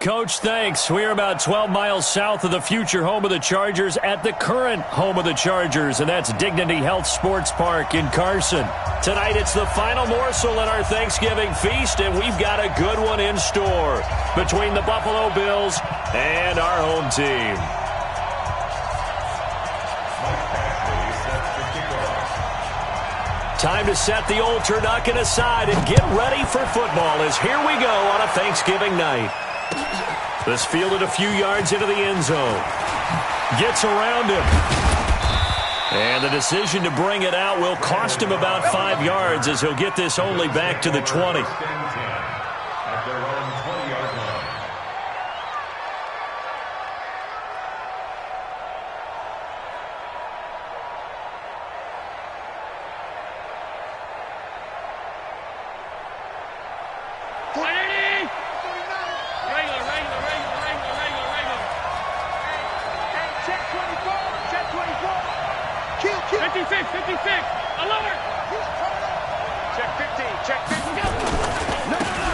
Coach, thanks. We are about 12 miles south of the future home of the Chargers at the current home of the Chargers, and that's Dignity Health Sports Park in Carson. Tonight, it's the final morsel in our Thanksgiving feast, and we've got a good one in store between the Buffalo Bills and our home team. Time to set the old turducken aside and get ready for football as here we go on a Thanksgiving night. This fielded a few yards into the end zone. Gets around him. And the decision to bring it out will cost him about 5 yards as he'll get this only back to the 20.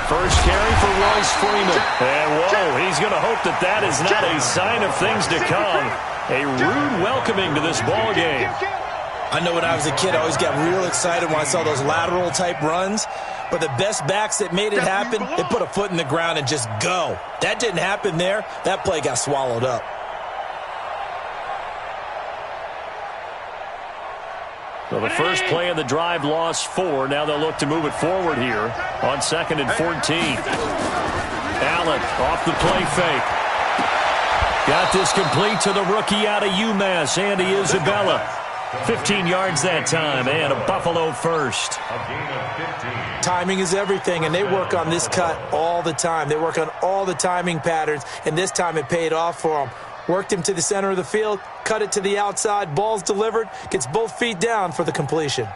First carry for Royce Freeman. And whoa, he's going to hope that that is not a sign of things to come. A rude welcoming to this ball game. I know when I was a kid, I always got real excited when I saw those lateral type runs. But the best backs that made it happen, they put a foot in the ground and just go. That didn't happen there. That play got swallowed up. So the first play of the drive lost 4. Now they'll look to move it forward here on 2nd and 14. Allen off the play fake. Got this complete to the rookie out of UMass, Andy Isabella. 15 yards that time and a Buffalo first. Timing is everything, and they work on this cut all the time. They work on all the timing patterns, and this time it paid off for them. Worked him to the center of the field, cut it to the outside, ball's delivered, gets both feet down for the completion.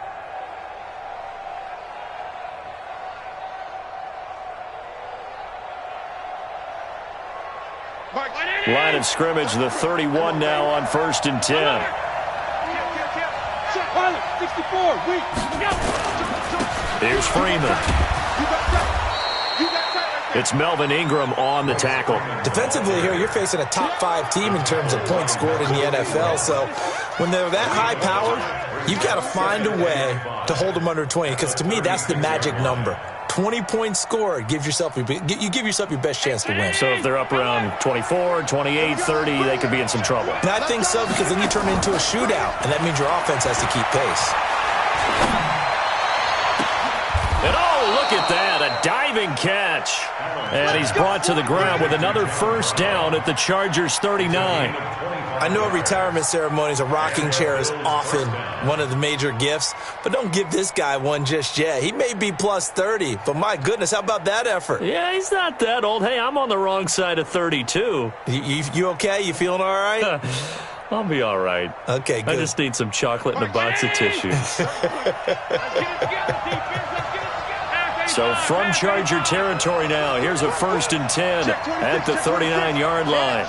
Line of scrimmage, the 31 now on 1st and 10. Here's Freeman. It's Melvin Ingram on the tackle. Defensively here, you're facing a top 5 team in terms of points scored in the NFL. So when they're that high powered, you've got to find a way to hold them under 20. Because to me, that's the magic number. 20 points scored, you give yourself your best chance to win. So if they're up around 24, 28, 30, they could be in some trouble. And I think so, because then you turn it into a shootout, and that means your offense has to keep pace. And oh, look at that, a diving catch. And he's brought to the ground with another first down at the Chargers 39. I know at retirement ceremonies, a rocking chair is often one of the major gifts, but don't give this guy one just yet. He may be plus 30, but my goodness, how about that effort? Yeah, he's not that old. Hey, I'm on the wrong side of 32. You okay? You feeling all right? I'll be all right. Okay, good. I just need some chocolate and a box of tissues. So from Charger territory now, here's a 1st and 10 at the 39-yard line.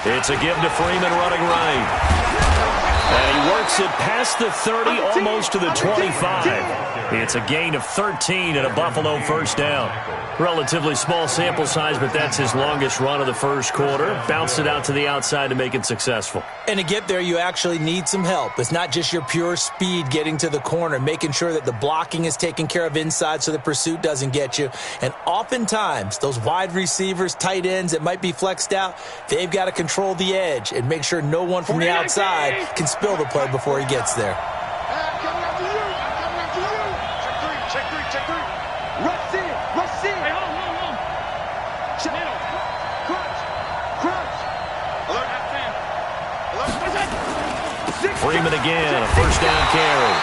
It's a give to Freeman running right. And he works it past the 30, almost to the 25. It's a gain of 13 and a Buffalo first down. Relatively small sample size, but that's his longest run of the first quarter. Bounced it out to the outside to make it successful. And to get there, you actually need some help. It's not just your pure speed getting to the corner, making sure that the blocking is taken care of inside so the pursuit doesn't get you. And oftentimes, those wide receivers, tight ends that might be flexed out, they've got to control the edge and make sure no one from the outside can spill the play before he gets there. Freeman again, a first down carry.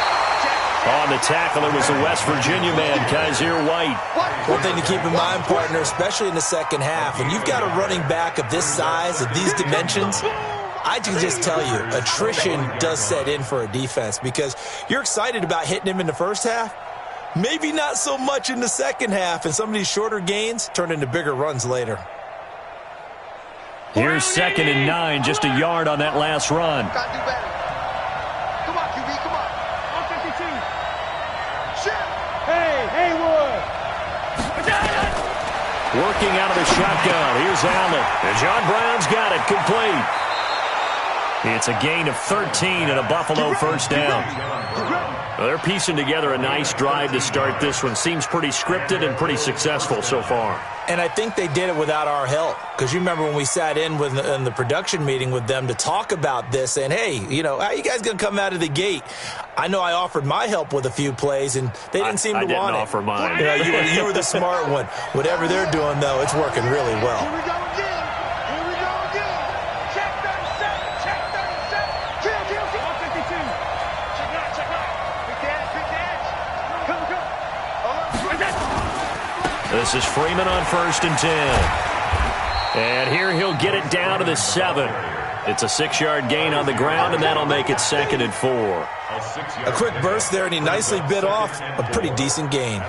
On the tackle, it was the West Virginia man, Kaiser White. One thing to keep in mind, partner, especially in the second half, when you've got a running back of this size, of these dimensions, I can just tell you, attrition does set in for a defense because you're excited about hitting him in the first half. Maybe not so much in the second half, and some of these shorter gains turn into bigger runs later. Here's 2nd and 9, just a yard on that last run. Hey! Working out of the shotgun. Here's Allen. And John Brown's got it. Complete. It's a gain of 13 and a Buffalo first down. Well, they're piecing together a nice drive to start this one. Seems pretty scripted and pretty successful so far. And I think they did it without our help. Because you remember when we sat in the production meeting with them to talk about this, and hey, you know, how are you guys going to come out of the gate? I know I offered my help with a few plays, and they didn't seem to want it. I didn't offer mine. You know, you were the smart one. Whatever they're doing, though, it's working really well. Here we go again. Here we go again. Check 37. Check 37. Kill. 152. Check out. Big dash. Come. This is Freeman on 1st and 10. And here he'll get it down to the 7. It's a 6-yard gain on the ground, and that'll make it 2nd and 4. A quick burst there, and he nicely bit off a pretty decent gain.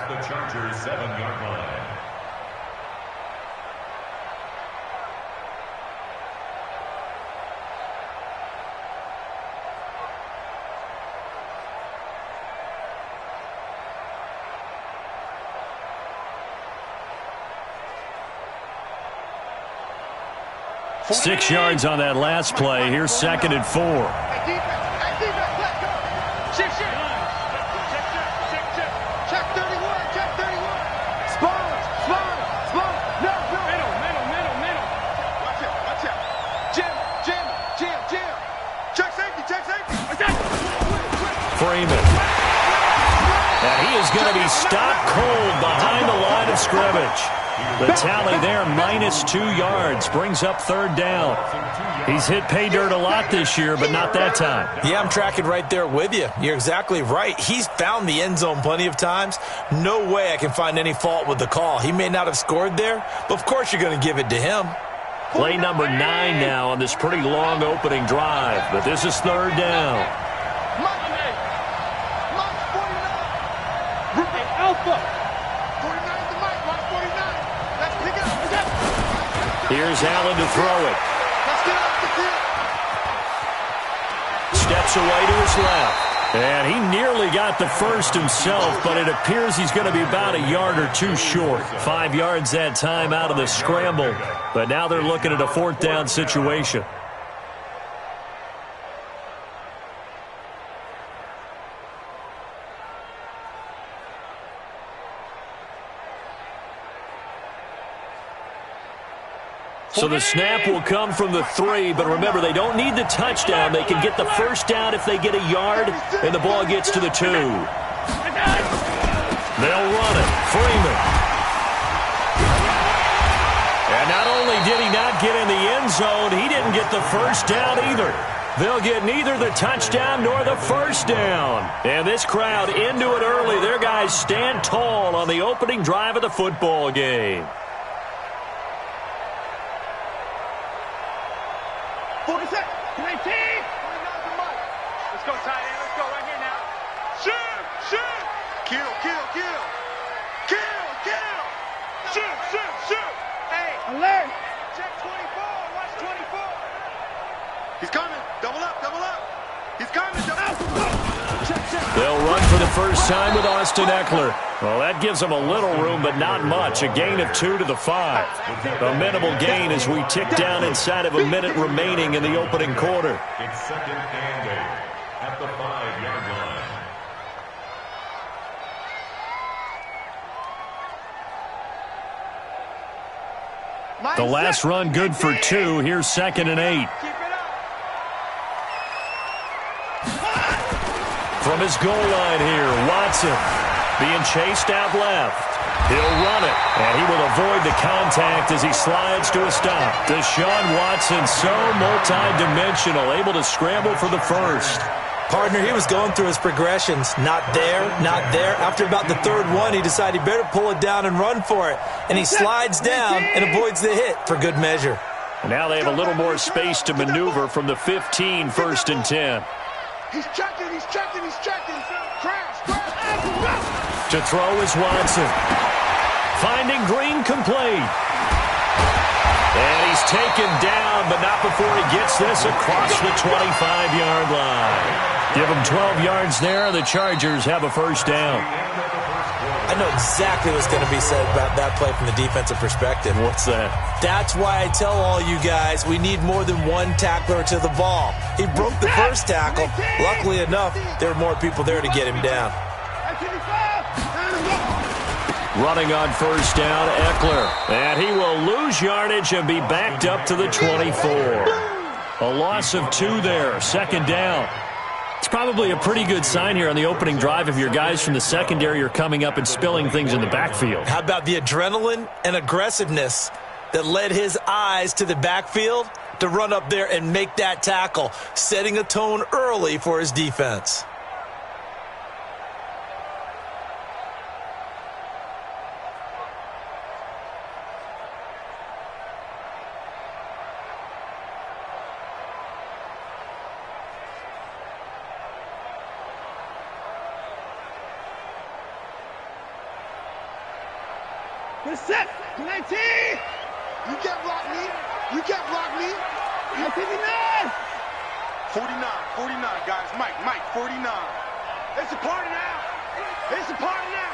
Six yards on that last play. Here's 2nd and 4. Hey, defense, let's go. Shift. Check 31. Check 31. Spawn. No. Middle. Watch out. Jim. Check safety. Freeman. And he is going to be stopped cold behind the line of scrimmage. The tally there, -2 yards, brings up 3rd down. He's hit pay dirt a lot this year, but not that time. Yeah, I'm tracking right there with you. You're exactly right. He's found the end zone plenty of times. No way I can find any fault with the call. He may not have scored there, but of course you're going to give it to him. Play number 9 now on this pretty long opening drive, but this is 3rd down. Alpha. Here's Allen to throw it. Steps away to his left. And he nearly got the first himself, but it appears he's going to be about a yard or two short. 5 yards that time out of the scramble. But now they're looking at a 4th down situation. So the snap will come from the 3, but remember, they don't need the touchdown. They can get the first down if they get a yard, and the ball gets to the 2. They'll run it. Freeman. And not only did he not get in the end zone, he didn't get the first down either. They'll get neither the touchdown nor the first down. And this crowd into it early. Their guys stand tall on the opening drive of the football game. 40 seconds. 19. Let's go, tight end. Let's go right here now. Shoot. Kill. Shoot. Hey. Alert. Check 24. Watch 24. He's coming. Double up. He's coming. They'll run for the first time with Austin Eckler. Well, that gives them a little room, but not much. A gain of 2 to the 5. A minimal gain as we tick down inside of a minute remaining in the opening quarter. It's 2nd and 8 at the 5-yard line. The last run good for 2. Here's 2nd and 8. From his goal line here, Watson being chased out left. He'll run it, and he will avoid the contact as he slides to a stop. Deshaun Watson, so multi-dimensional, able to scramble for the first. Partner, he was going through his progressions. Not there. After about the 3rd one, he decided he better pull it down and run for it. And he slides down and avoids the hit for good measure. And now they have a little more space to maneuver from the 15, 1st and 10. He's checking. Crash. To throw is Watson. Finding Green complete. And he's taken down, but not before he gets this across the 25-yard line. Give him 12 yards there. The Chargers have a first down. I know exactly what's going to be said about that play from the defensive perspective. What's that? That's why I tell all you guys we need more than one tackler to the ball. He broke the first tackle. Luckily enough, there were more people there to get him down. Running on first down, Eckler. And he will lose yardage and be backed up to the 24. A loss of 2 there, second down. It's probably a pretty good sign here on the opening drive if your guys from the secondary are coming up and spilling things in the backfield. How about the adrenaline and aggressiveness that led his eyes to the backfield to run up there and make that tackle, setting a tone early for his defense. Good set. 19. You can't block me. You can't block me. 59. 49, guys. Mike, 49. It's a party now. It's a party now.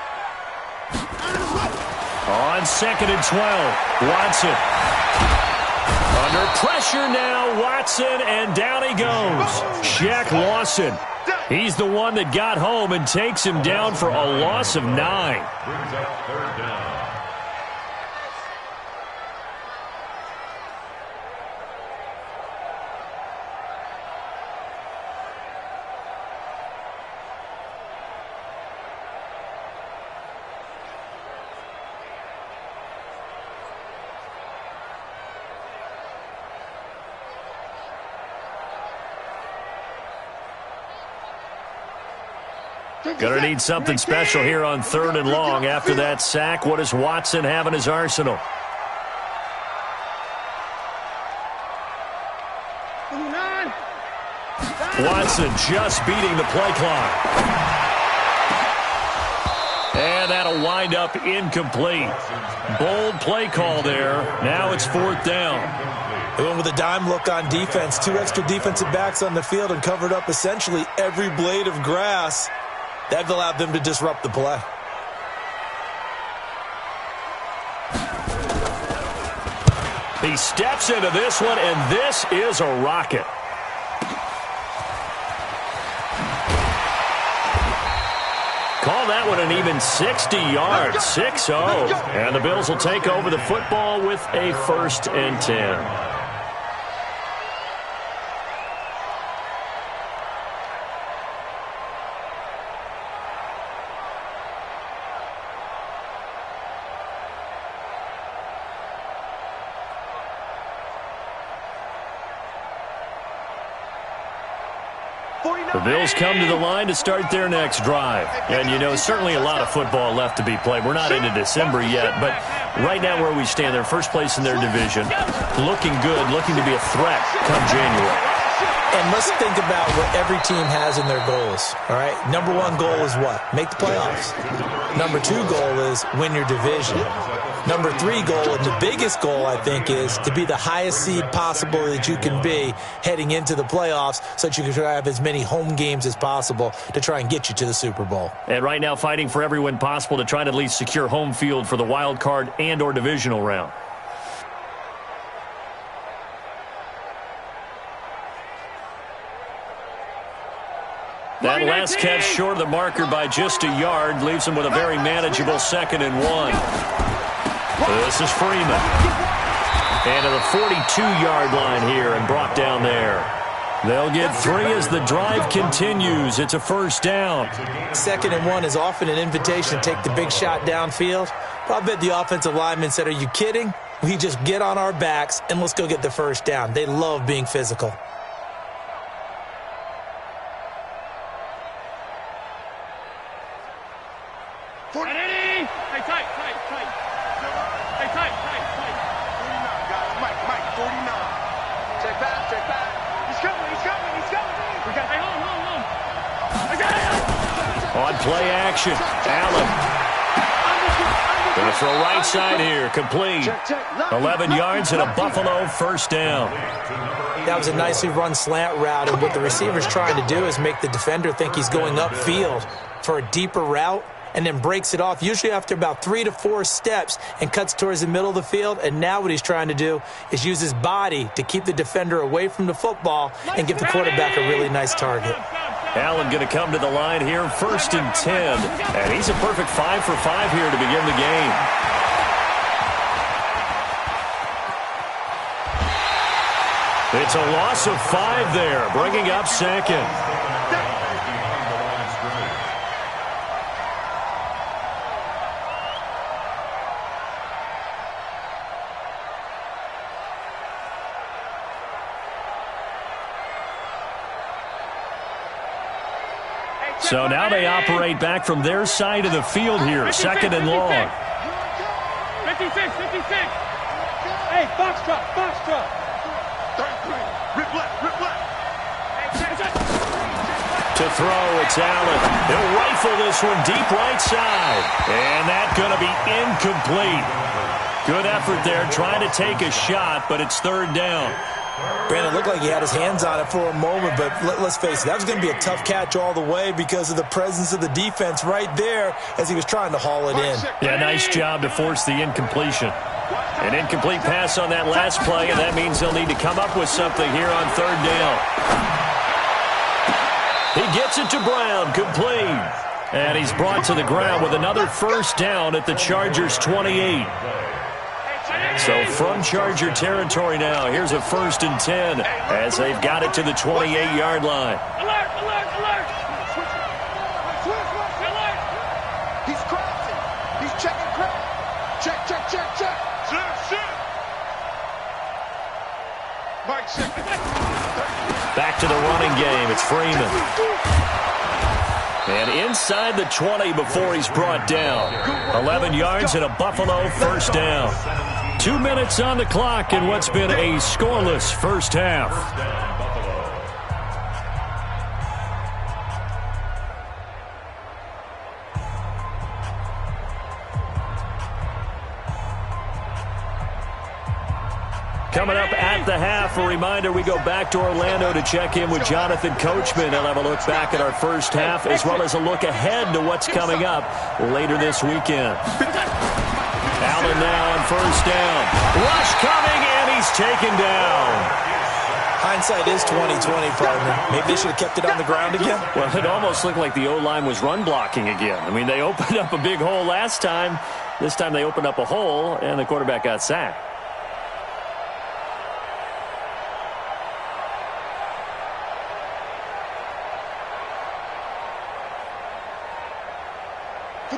On second and 12, Watson. Under pressure now, Watson, and down he goes. Shaq Lawson. He's the one that got home and takes him down for a loss of 9. Brings up third down. Gonna need something special here on third and long. After that sack, what does Watson have in his arsenal? Watson just beating the play clock. And that'll wind up incomplete. Bold play call there. Now it's fourth down. They went with a dime look on defense. 2 extra defensive backs on the field and covered up essentially every blade of grass. That allowed them to disrupt the play. He steps into this one, and this is a rocket. Call that one an even 60 yards, 6-0. And the Bills will take over the football with a 1st and 10. The Bills come to the line to start their next drive. And, you know, certainly a lot of football left to be played. We're not into December yet, but right now where we stand, they're first place in their division. Looking good, looking to be a threat come January. And let's think about what every team has in their goals, all right? Number 1 goal is what? Make the playoffs. Number 2 goal is win your division. Number 3 goal, and the biggest goal, I think, is to be the highest seed possible that you can be heading into the playoffs so that you can try to have as many home games as possible to try and get you to the Super Bowl. And right now fighting for every win possible to try to at least secure home field for the wild card and or divisional round. That last catch short of the marker by just a yard leaves him with a very manageable 2nd and 1. This is Freeman. And to the 42-yard line here and brought down there. They'll get 3 as the drive continues. It's a 1st down. 2nd and 1 is often an invitation to take the big shot downfield. But I bet the offensive lineman said, are you kidding? We just get on our backs and let's go get the 1st down. They love being physical. On play action, Allen. Going to throw right side here, complete. 11 yards and a Buffalo 1st down. That was a nicely run slant route, and what the receiver's trying to do is make the defender think he's going upfield for a deeper route, and then breaks it off, usually after about 3 to 4 steps, and cuts towards the middle of the field. And now what he's trying to do is use his body to keep the defender away from the football and give the quarterback a really nice target. Allen going to come to the line here, 1st and 10. And he's a perfect 5 for 5 here to begin the game. It's a loss of 5 there, bringing up 2nd. So now they operate back from their side of the field here, 2nd and long. 56, 56. Hey, box drop. Rip left. To throw, it's Allen. He'll rifle this one deep right side. And that's going to be incomplete. Good effort there, trying to take a shot, but it's 3rd down. Brandon, looked like he had his hands on it for a moment, but let's face it, that was going to be a tough catch all the way because of the presence of the defense right there as he was trying to haul it in. Yeah, nice job to force the incompletion. An incomplete pass on that last play, and that means they'll need to come up with something here on 3rd down. He gets it to Brown, complete. And he's brought to the ground with another 1st down at the Chargers' 28. So from Charger territory now, here's a 1st and 10 as they've got it to the 28-yard line. Alert! He's crossing. He's checking crowd. Check. Mike, check. Back to the running game. It's Freeman. And inside the 20 before he's brought down. 11 yards and a Buffalo 1st down. 2 minutes on the clock in what's been a scoreless first half. Coming up at the half, a reminder, we go back to Orlando to check in with Jonathan Coachman. He'll have a look back at our first half as well as a look ahead to what's coming up later this weekend. Allen now on 1st down. Rush coming, and he's taken down. Hindsight is 20/20, partner. Maybe they should have kept it on the ground again. Well, it almost looked like the O-line was run blocking again. I mean, they opened up a big hole last time. This time they opened up a hole, and the quarterback got sacked.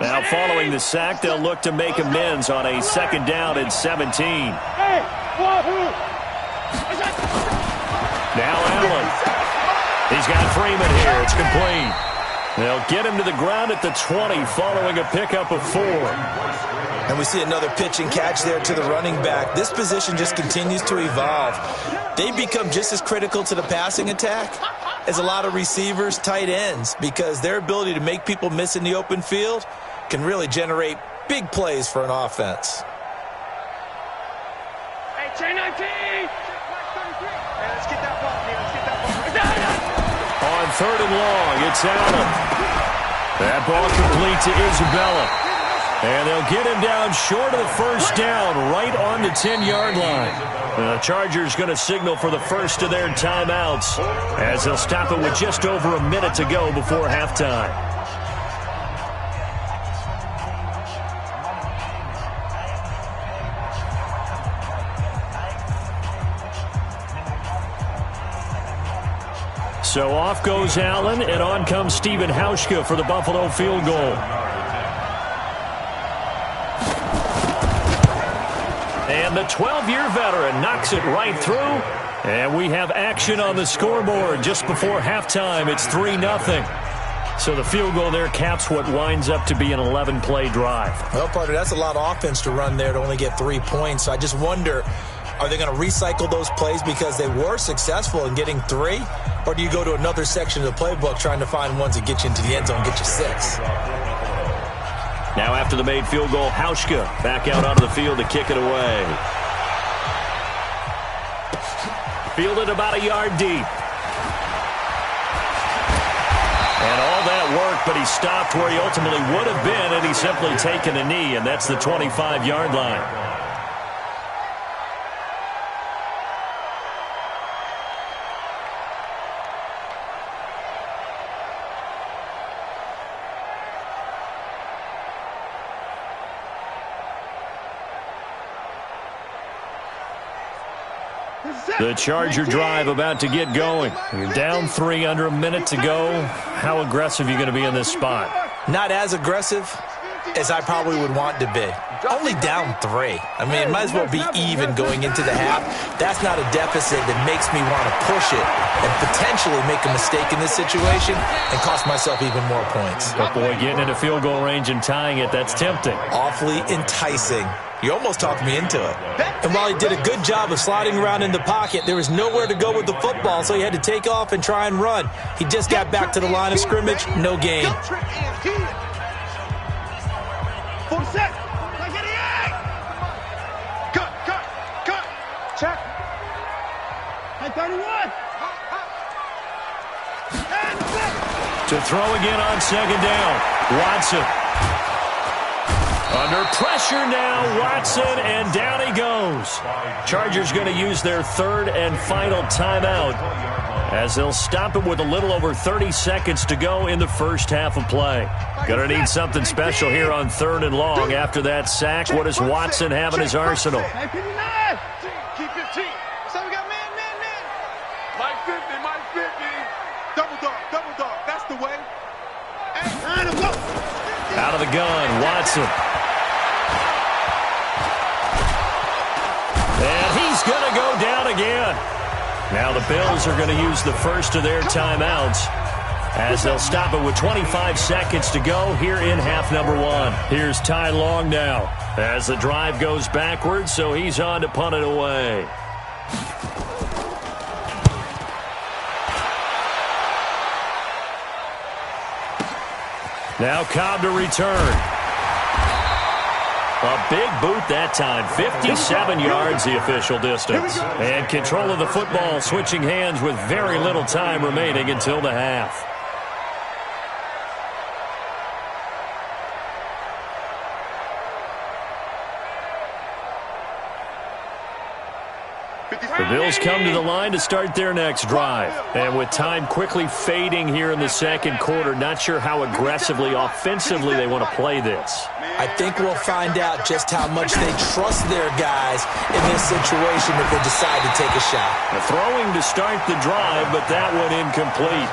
Now following the sack, they'll look to make amends on a 2nd down and 17. Hey, wahoo! Now Allen. He's got Freeman here. It's complete. They'll get him to the ground at the 20 following a pickup of 4. And we see another pitch and catch there to the running back. This position just continues to evolve. They become just as critical to the passing attack as a lot of receivers, tight ends, because their ability to make people miss in the open field can really generate big plays for an offense. Hey, chain 19! Hey, Let's get that ball. On 3rd and long, it's Allen. That ball complete to Isabella. And they'll get him down short of the 1st down, right on the 10-yard line. The Chargers going to signal for the first of their timeouts as they'll stop it with just over a minute to go before halftime. So off goes Allen, and on comes Stephen Hauschka for the Buffalo field goal. And the 12-year veteran knocks it right through. And we have action on the scoreboard just before halftime. It's 3-0. So the field goal there caps what winds up to be an 11-play drive. Well, partner, that's a lot of offense to run there to only get 3 points. So I just wonder, are they going to recycle those plays because they were successful in getting 3? Or do you go to another section of the playbook trying to find ones that get you into the end zone and get you 6? Now after the made field goal, Hauschka back out onto the field to kick it away. Fielded about a yard deep. And all that work, but he stopped where he ultimately would have been had he simply taken a knee, and that's the 25-yard line. The Charger drive about to get going. You're down 3, under a minute to go. How aggressive are you going to be in this spot? Not as aggressive as I probably would want to be. Only down 3. I mean, it might as well be even going into the half. That's not a deficit that makes me want to push it and potentially make a mistake in this situation and cost myself even more points. But boy, getting into field goal range and tying it, that's tempting. Awfully enticing. You almost talked me into it. And while he did a good job of sliding around in the pocket, there was nowhere to go with the football, so he had to take off and try and run. He just got back to the line of scrimmage, no gain. Full set. Cut. Check. Hey, 31. To throw again on second down. Watson. Under pressure now, Watson, and down he goes. Chargers going to use their third and final timeout as they'll stop it with a little over 30 seconds to go in the first half of play. Going to need something special here on 3rd and long. After that sack, what does Watson have in his arsenal? Keep 15. So we got man. Mike 50. Double dog. That's the way. Out of the gun, Watson. And he's going to go down again. Now the Bills are going to use the first of their timeouts as they'll stop it with 25 seconds to go here in half number 1. Here's Ty Long now as the drive goes backwards, so he's on to punt it away. Now Cobb to return. A big boot that time. 57 yards the official distance. And control of the football switching hands with very little time remaining until the half. The Bills come to the line to start their next drive. And with time quickly fading here in the second quarter, not sure how aggressively, offensively they want to play this. I think we'll find out just how much they trust their guys in this situation if they decide to take a shot. A throwing to start the drive, but that one incomplete.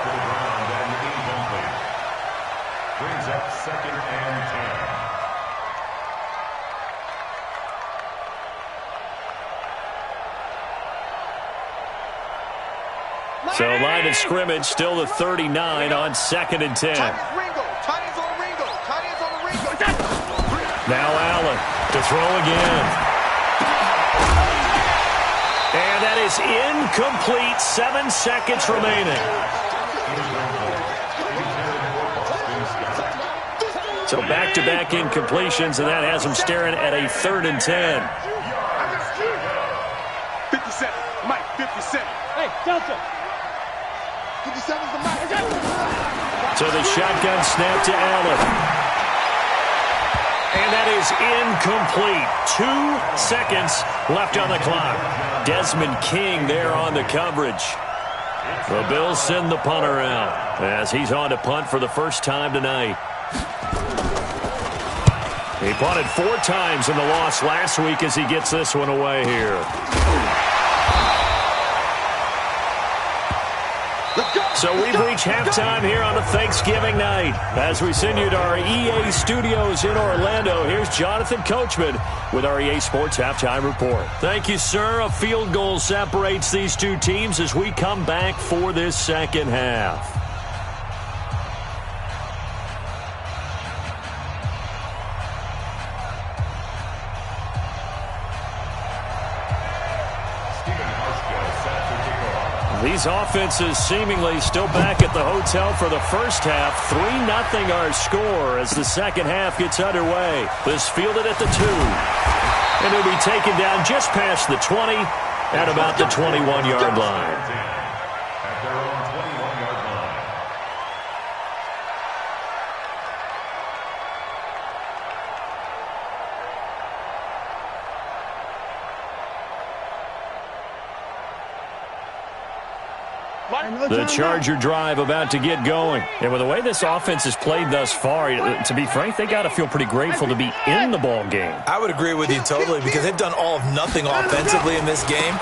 Brings up 2nd and 10. So line of scrimmage still the 39 on 2nd and 10. Now Allen to throw again. And that is incomplete. 7 seconds remaining. So back-to-back incompletions, and that has him staring at a 3rd and 10. 57. Mike, 57. Hey, Delta. 57's the Mike. So the shotgun snap to Allen. And that is incomplete. 2 seconds left on the clock. Desmond King there on the coverage. The Bills send the punter out as he's on to punt for the first time tonight. He punted 4 times in the loss last week as he gets this one away here. So we've reached halftime here on a Thanksgiving night. As we send you to our EA studios in Orlando, here's Jonathan Coachman with our EA Sports Halftime Report. Thank you, sir. A field goal separates these two teams as we come back for this second half. These offenses seemingly still back at the hotel for the first half. 3-0 our score as the second half gets underway. This fielded at the 2. And it'll be taken down just past the 20 at about the 21-yard line. At their own 21-yard line. The Charger drive about to get going. And with the way this offense has played thus far, to be frank, they got to feel pretty grateful to be in the ball game. I would agree with you totally because they've done all of nothing offensively in this game,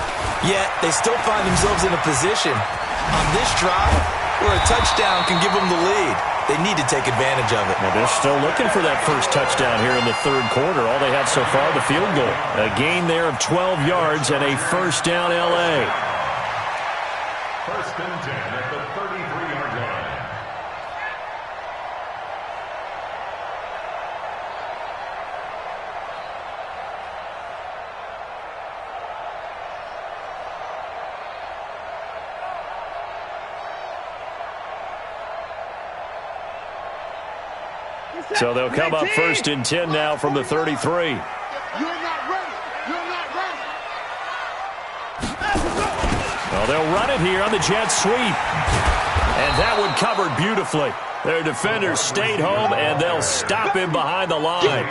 yet they still find themselves in a position on this drive where a touchdown can give them the lead. They need to take advantage of it. Now they're still looking for that first touchdown here in the third quarter. All they have so far, the field goal. A gain there of 12 yards and a first down L.A. First and 10 at the 33-yard line. So they'll come up first and 10 now from the 33. You're not ready. You're not ready. Well, they'll run it here on the jet sweep. And that one covered beautifully. Their defenders stayed home, and they'll stop him behind the line.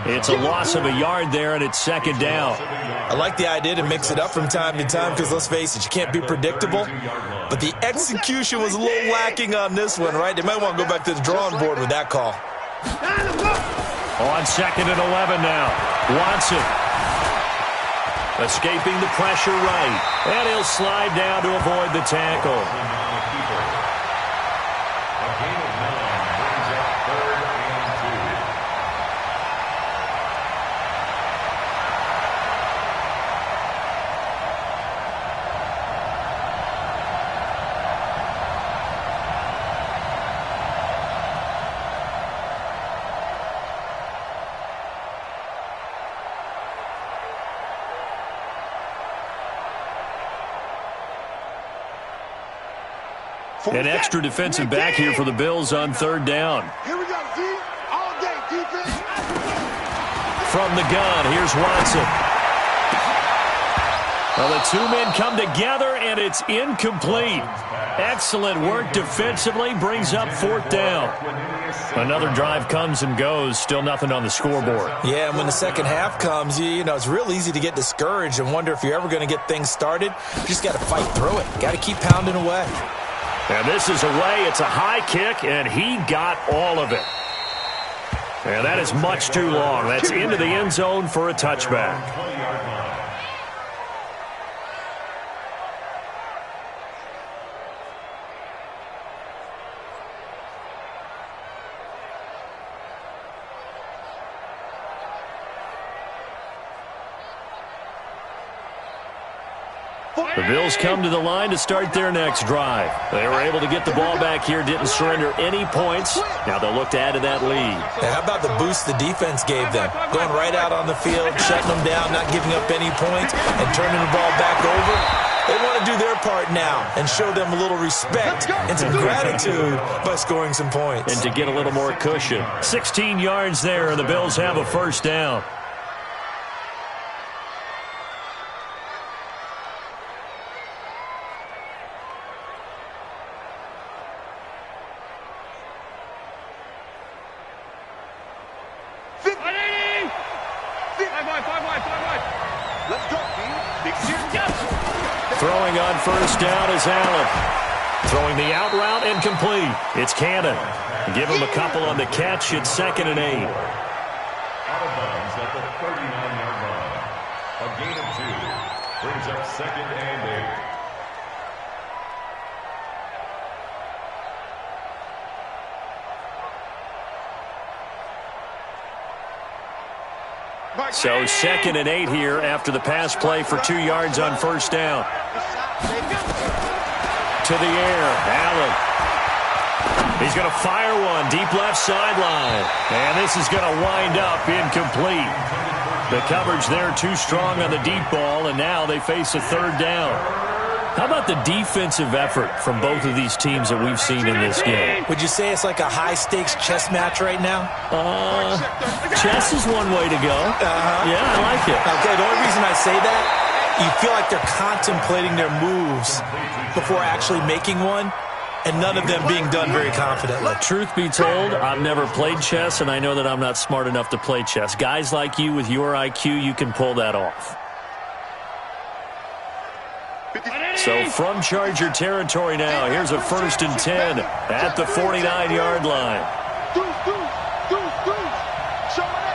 It's a loss of a yard there, and it's second down. I like the idea to mix it up from time to time because, let's face it, you can't be predictable. But the execution was a little lacking on this one, right? They might want to go back to the drawing board with that call. On second and 11 now. Watson escaping the pressure right. And he'll slide down to avoid the tackle. A gain of 9 brings up 3rd and 2. An extra defensive back here for the Bills on third down. Here we go, D. All day, defense. From the gun, here's Watson. Well, the two men come together, and it's incomplete. Excellent work defensively, brings up fourth down. Another drive comes and goes, still nothing on the scoreboard. Yeah, and when the second half comes, you know, it's real easy to get discouraged and wonder if you're ever going to get things started. You just got to fight through it. Got to keep pounding away. And this is away. It's a high kick, and he got all of it. And that is much too long. That's into the end zone for a touchback. 20-yard line. The Bills come to the line to start their next drive. They were able to get the ball back here, didn't surrender any points. Now they'll look to add to that lead. Now, how about the boost the defense gave them? Going right out on the field, shutting them down, not giving up any points, and turning the ball back over. They want to do their part now and show them a little respect and some gratitude by scoring some points. And to get a little more cushion. 16 yards there, and the Bills have a first down. Let's go, D. Big Throwing on first down is Allen. Throwing the out route incomplete. It's Cannon. Give him a couple on the catch. It's 2nd and 8. Out of bounds at the 39-yard line. A gain of 2 brings up 2nd and 8. So 2nd and 8 here after the pass play for 2 yards on first down. To the air, Allen. He's going to fire one deep left sideline. And this is going to wind up incomplete. The coverage there too strong on the deep ball, and now they face a third down. How about the defensive effort from both of these teams that we've seen in this game? Would you say it's like a high-stakes chess match right now? Chess is one way to go. Yeah, I like it. Okay, the only reason I say that, you feel like they're contemplating their moves before actually making one, and none of them being done very confidently. Truth be told, I've never played chess, and I know that I'm not smart enough to play chess. Guys like you with your IQ, you can pull that off. So from Charger territory now, here's a 1st and 10 at the 49-yard line. Show it.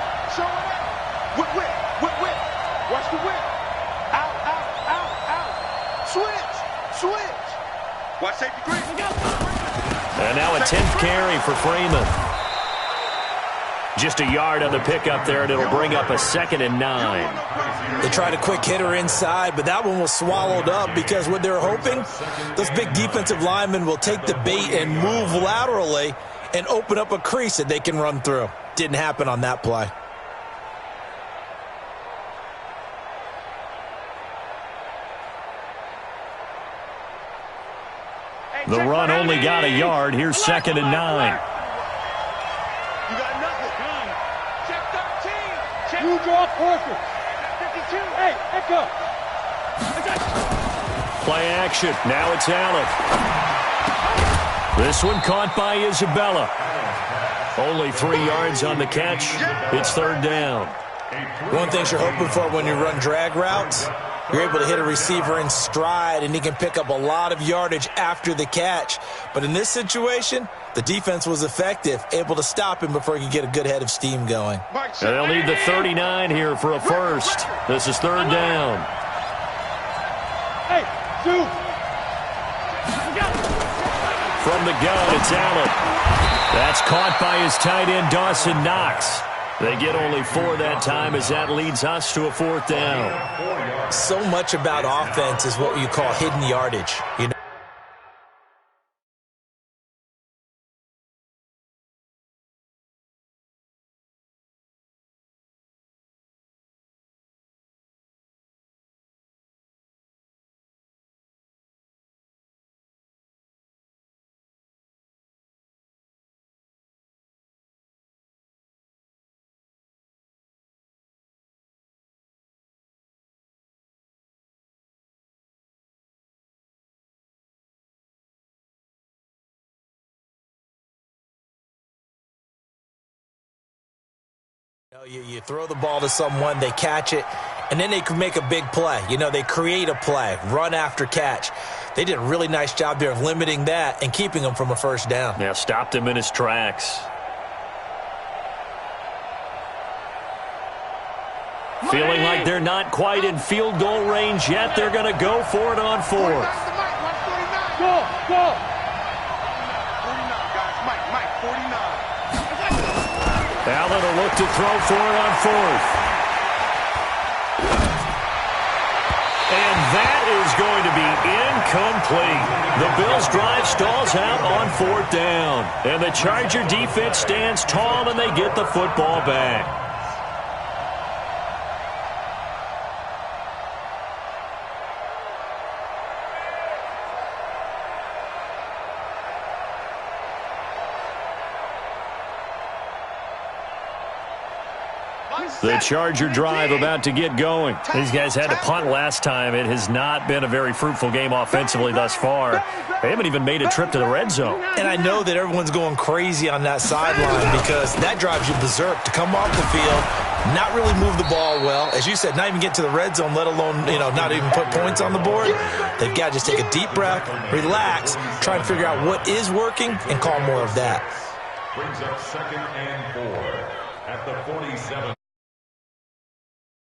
Whip. Watch the whip. Out. Switch. Watch safety green. And now a 10th carry for Freeman. Just a yard on the pickup there, and it'll bring up a 2nd and 9. They tried a quick hitter inside, but that one was swallowed up because what they're hoping, those big defensive linemen will take the bait and move laterally and open up a crease that they can run through. Didn't happen on that play. The run only got a yard. Here's 2nd and 9. You got nothing. Check 13. Check. You draw Porter. 52. Hey, echo. Play action. Now it's Allen. This one caught by Isabella. Only 3 yards on the catch. It's 3rd down. One thing you're hoping for when you run drag routes, you're able to hit a receiver in stride, and he can pick up a lot of yardage after the catch. But in this situation, the defense was effective, able to stop him before he could get a good head of steam going. And they'll need the 39 here for a first. This is 3rd down. Hey, shoot. From the gun, it's Allen. That's caught by his tight end, Dawson Knox. They get only 4 that time as that leads us to a 4th down. So much about offense is what you call hidden yardage. You know, you throw the ball to someone, they catch it, and then they can make a big play. You know, they create a play, run after catch. They did a really nice job there of limiting that and keeping him from a 1st down. Yeah, stopped him in his tracks. Feeling like they're not quite in field goal range yet. They're going to go for it on 4th. Go. 49, guys. Mike, 49. Allen will look to throw for it on 4th. And that is going to be incomplete. The Bills' drive stalls out on 4th down. And the Charger defense stands tall, and they get the football back. The Charger drive about to get going. These guys had to punt last time. It has not been a very fruitful game offensively thus far. They haven't even made a trip to the red zone. And I know that everyone's going crazy on that sideline because that drives you berserk to come off the field, not really move the ball well. As you said, not even get to the red zone, let alone, not even put points on the board. They've got to just take a deep breath, relax, try and figure out what is working, and call more of that. Brings up 2nd and 4 at the 47.